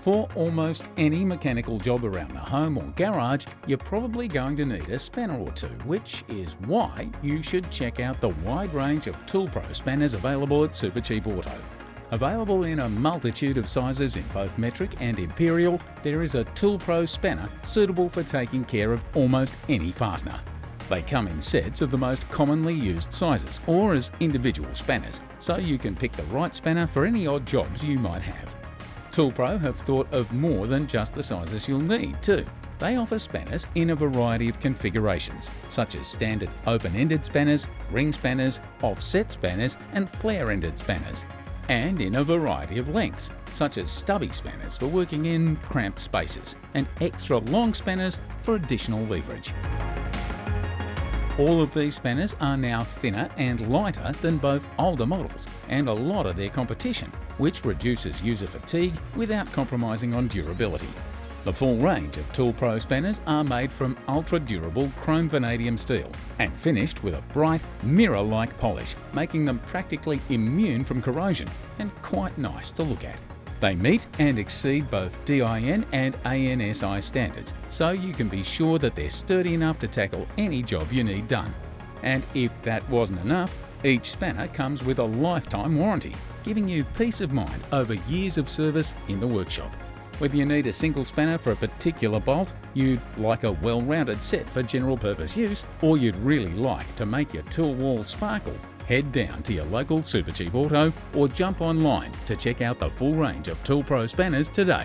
For almost any mechanical job around the home or garage, you're probably going to need a spanner or two, which is why you should check out the wide range of ToolPRO spanners available at Supercheap Auto. Available in a multitude of sizes in both metric and imperial, there is a ToolPRO spanner suitable for taking care of almost any fastener. They come in sets of the most commonly used sizes or as individual spanners, so you can pick the right spanner for any odd jobs you might have. ToolPRO have thought of more than just the sizes you'll need too. They offer spanners in a variety of configurations, such as standard open-ended spanners, ring spanners, offset spanners and flare-ended spanners, and in a variety of lengths, such as stubby spanners for working in cramped spaces and extra long spanners for additional leverage. All of these spanners are now thinner and lighter than both older models and a lot of their competition, which reduces user fatigue without compromising on durability. The full range of ToolPRO spanners are made from ultra-durable chrome vanadium steel and finished with a bright, mirror-like polish, making them practically immune from corrosion and quite nice to look at. They meet and exceed both DIN and ANSI standards, so you can be sure that they're sturdy enough to tackle any job you need done. And if that wasn't enough, each spanner comes with a lifetime warranty, giving you peace of mind over years of service in the workshop. Whether you need a single spanner for a particular bolt, you'd like a well-rounded set for general purpose use, or you'd really like to make your tool wall sparkle, head down to your local Supercheap Auto or jump online to check out the full range of ToolPRO spanners today.